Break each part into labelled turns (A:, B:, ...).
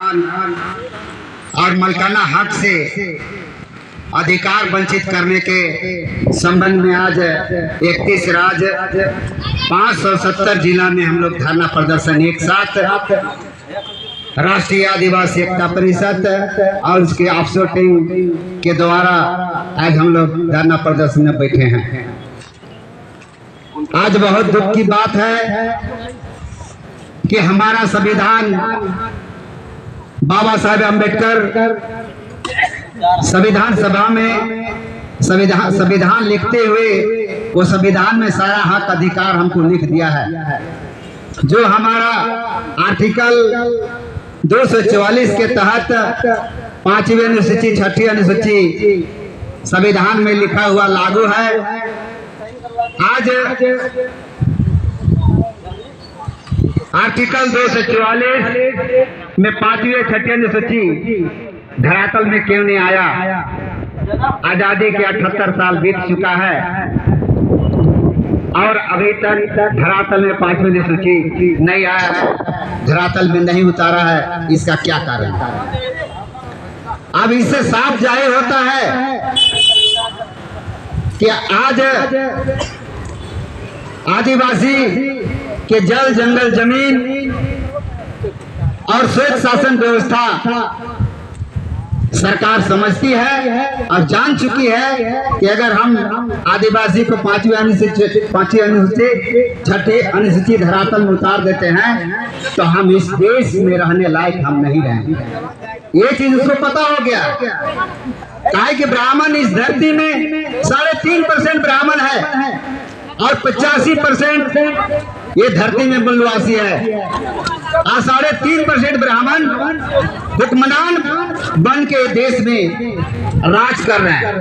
A: और मलकाना हक से अधिकार वंचित करने के संबंध में आज 31 राज्य 570 जिला में हम लोग धरना प्रदर्शन एक साथ राष्ट्रीय आदिवासी एकता परिषद और उसके ऑफशोर टीम के द्वारा आज हम लोग धरना प्रदर्शन में बैठे हैं। आज बहुत दुख की बात है कि हमारा संविधान बाबा साहेब अम्बेडकर संविधान सभा में संविधान लिखते हुए वो संविधान में सारा हक अधिकार हमको लिख दिया है। जो हमारा आर्टिकल 244 के तहत 5वीं अनुसूची 6वीं अनुसूची संविधान में लिखा हुआ लागू है। आज आर्टिकल 244 में 5वीं 6वीं अनुसूची धरातल में क्यों नहीं आया? आजादी के 78 साल बीत चुका है और अभी तक धरातल में 5वीं अनुसूची नहीं आया है, धरातल में नहीं उतारा है। इसका क्या कारण है? अब इससे साफ जाहिर होता है कि आज आदिवासी के जल जंगल जमीन और स्वेत शासन व्यवस्था सरकार समझती है और जान चुकी है कि अगर हम आदिवासी को 5वीं अनुसूची 6वीं अनुसूची धरातल में उतार देते हैं तो हम इस देश में रहने लायक हम नहीं रहेंगे। ये चीज उसको पता हो गया। काहे कि ब्राह्मण इस धरती में 3.5% ब्राह्मण है और 85% ये धरती में मूलवासी है और 3.5% ब्राह्मण हुक्मरान बन के देश में राज कर रहे हैं।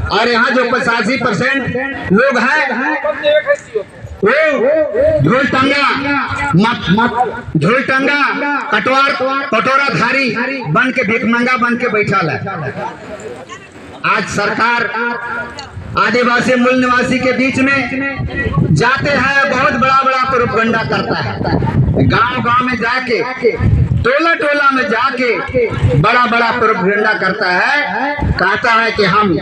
A: और यहाँ जो 85% लोग हैं वो झोलटंगा कटोराधारी बन के भिखमंगा बन के बैठा है। आज सरकार आदिवासी मूल निवासी के बीच में जाते हैं, बहुत बड़ा प्रोपगंडा करता है। गांव में जाके टोला में जाके बड़ा प्रोपगंडा करता है। कहता है कि हम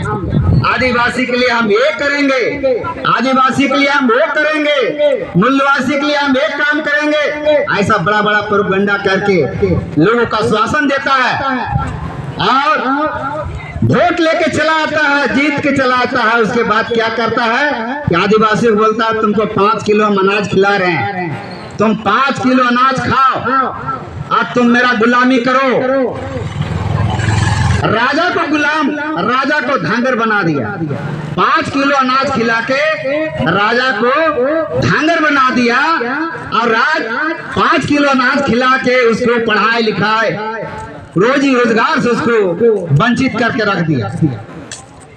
A: आदिवासी के लिए हम ये करेंगे, आदिवासी के लिए हम वो करेंगे, मूल निवासी के लिए हम एक काम करेंगे। ऐसा बड़ा प्रोपगंडा करके लोगों का आश्वासन देता है और वोट लेके चला आता है, जीत के चला आता है। उसके बाद क्या करता है कि आदिवासी को बोलता है तुमको 5 किलो अनाज खिला रहे हैं, तुम 5 किलो अनाज खाओ और तुम मेरा गुलामी करो। राजा को गुलाम, राजा को धांगर बना दिया। 5 किलो अनाज खिला के राजा को धांगर बना दिया और राज 5 किलो अनाज खिला के उसको पढ़ाई लिखाई रोजी रोजगार से उसको वंचित करके रख दिया।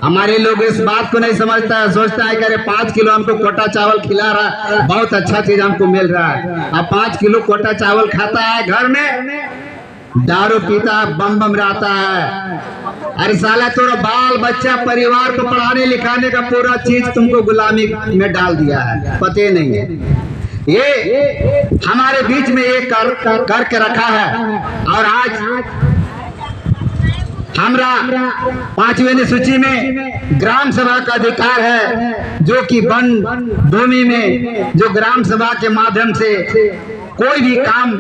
A: हमारे लोग इस बात को नहीं समझता है, सोचता है कि अरे 5 किलो हमको कोटा चावल खिला रहा है, बहुत अच्छा चीज हमको मिल रहा है। अब 5 किलो कोटा चावल खाता है, घर में दारू पीता है, बम रहता है। अरे साला तोरा बाल बच्चा परिवार को पढ़ाने लिखाने का पूरा चीज तुमको गुलामी में डाल दिया है, पते नहीं है। ये हमारे बीच में ये करके रखा है और आज हमरा 5वीं अनुसूची में ग्राम सभा का अधिकार है, जो कि वन भूमि में जो ग्राम सभा के माध्यम से कोई भी काम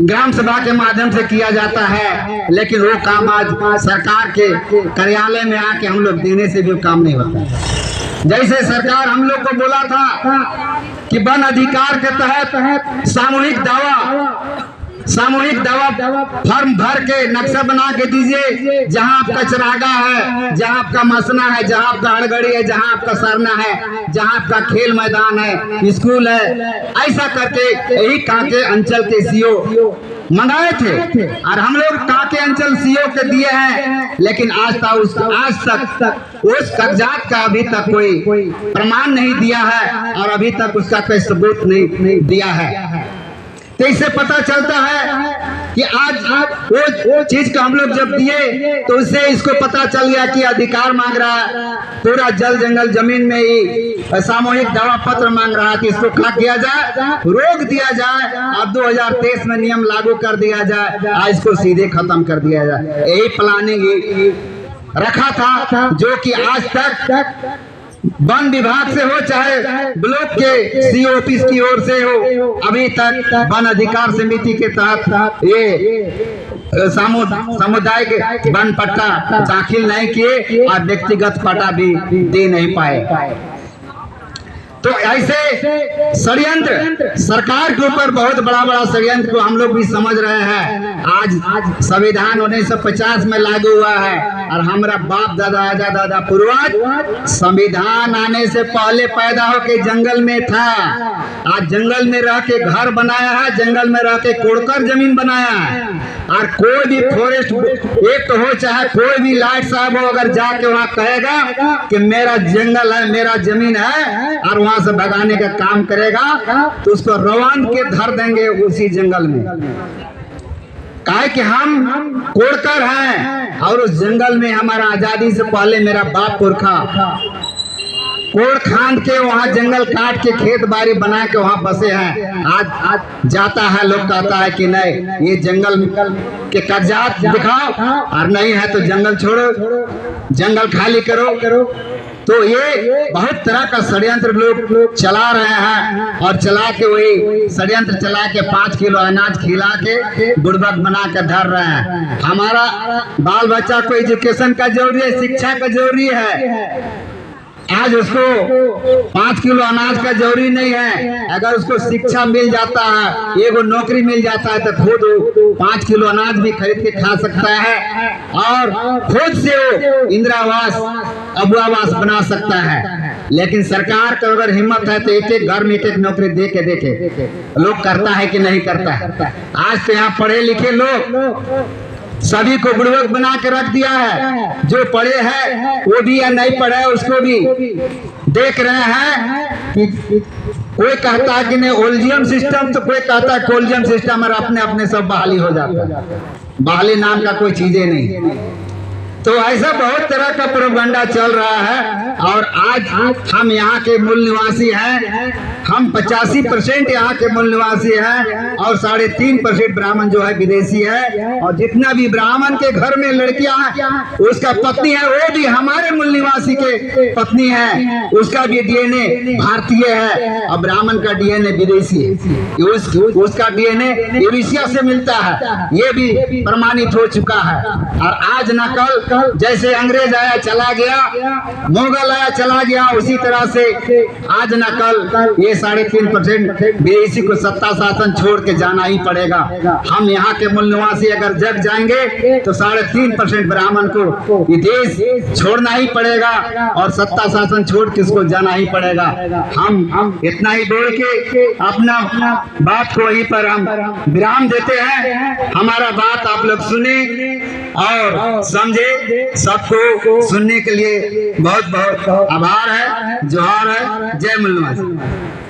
A: ग्राम सभा के माध्यम से किया जाता है, लेकिन वो काम आज सरकार के कार्यालय में आके हम लोग देने से भी काम नहीं होता। जैसे सरकार हम लोग को बोला था कि वन अधिकार के तहत सामूहिक दावा फॉर्म भर के नक्शा बना के दीजिए, जहां आपका चरागाह है, जहां आपका मसना है, जहां आपका हड़गड़ी है, जहां आपका सरना है, जहां आपका खेल मैदान है, स्कूल है। ऐसा करके यही कांके अंचल के सीओ मंगाए थे और हम लोग कांके अंचल सीओ के दिए हैं, लेकिन आज तक उस कागजात का अभी तक कोई प्रमाण नहीं दिया है और अभी तक उसका कोई सबूत नहीं दिया है। तो इससे पता चलता है कि आज वो चीज को हम लोग जब दिए तो उससे इसको पता चल गया कि अधिकार मांग रहा है, पूरा जल जंगल जमीन में ही सामूहिक दावा पत्र मांग रहा है कि इसको क्या किया जाए, रोक दिया जाए। अब 2023 में नियम लागू कर दिया जाए, आज इसको सीधे खत्म कर दिया जाए। यही प्लानिंग रखा था, जो कि आज तक वन विभाग से हो चाहे ब्लॉक के सीओ ऑफिस की ओर से हो, अभी तक वन अधिकार समिति के तहत ये सामुदायिक वन पट्टा दाखिल नहीं किए और व्यक्तिगत पट्टा भी दे नहीं पाए। तो ऐसे षड्यंत्र सरकार के ऊपर बहुत बड़ा षड्यंत्र को हम लोग भी समझ रहे हैं। आज संविधान 1950 में लागू हुआ है और हमारा बाप दादा पूर्वज संविधान आने से पहले पैदा होके जंगल में था। आज जंगल में रह के घर बनाया है, जंगल में रह के कोड़कर जमीन बनाया है। और कोई भी फॉरेस्ट एक तो हो चाहे कोई भी लाट साहब हो, अगर जाके वहाँ कहेगा कि मेरा जंगल है, मेरा जमीन है, और वहां से भगाने का काम करेगा तो उसको रवान के धर देंगे उसी जंगल में। काहे कि हम कोड़कर हैं और उस जंगल में हमारा आजादी से पहले मेरा बाप पुरखा कोड़ खान के वहाँ जंगल काट के खेत बाड़ी बना के वहाँ बसे हैं। आज जाता है लोग कहता है कि नहीं ये जंगल के कागजात दिखाओ, और नहीं है तो जंगल छोड़ो, जंगल खाली करो। तो ये बहुत तरह का षड्यंत्र लोग चला रहे हैं और चला के वही षड्यंत्र चला के 5 किलो अनाज खिला के बुड़बक बना के धर रहे हैं। हमारा बाल बच्चा को एजुकेशन का जरूरी है, शिक्षा का जरूरी है। आज उसको 5 किलो अनाज का जरूरी नहीं है, अगर उसको शिक्षा मिल जाता है, एगो नौकरी मिल जाता है तो खुद 5 किलो अनाज भी खरीद के खा सकता है और खुद से वो इंदिरा आवास अबू आवास बना सकता है। लेकिन सरकार को अगर हिम्मत है तो एक घर में एक नौकरी दे के देखे लोग करता है कि नहीं करता है। आज तो यहाँ पढ़े लिखे लोग सभी को बुड़बक बना के रख दिया है। जो पढ़े हैं वो भी या नहीं पढ़े उसको भी देख रहे हैं कि कोई कहता है कि नहीं ओल्जियम सिस्टम, तो कोई कहता है कोल्जियम सिस्टम, और अपने अपने सब बहाली हो जाता है। बहाली नाम का कोई चीजें नहीं। तो ऐसा बहुत तरह का प्रोपगंडा चल रहा है। और आज हम यहाँ के मूल निवासी हैं, हम 85% यहाँ के मूल निवासी हैं और 3.5% ब्राह्मण जो है विदेशी है। और जितना भी ब्राह्मण के घर में लड़कियां हैं उसका पत्नी है, वो भी हमारे मूल निवासी के पत्नी है, उसका भी डीएनए भारतीय है और ब्राह्मण का डीएनए विदेशी है। उसका डीएनए यूरेशिया से मिलता है, ये भी प्रमाणित हो चुका है। और आज न कल जैसे अंग्रेज आया चला गया, मुगल आया चला गया, उसी तरह से आज न कल ये 3.5% विदेशी को सत्ता शासन छोड़ के जाना ही पड़ेगा। हम यहाँ के मूल निवासी अगर जग जाएंगे तो 3.5% ब्राह्मण को ये देश छोड़ना ही पड़ेगा और सत्ता शासन छोड़ के इसको जाना ही पड़ेगा। हम इतना ही बोल के अपना बात को वहीं पर हम विराम देते हैं। हमारा बात आप लोग सुने और समझे। सबको सुनने के लिए बहुत बहुत आभार है। जोहार है। जय मूल निवासी।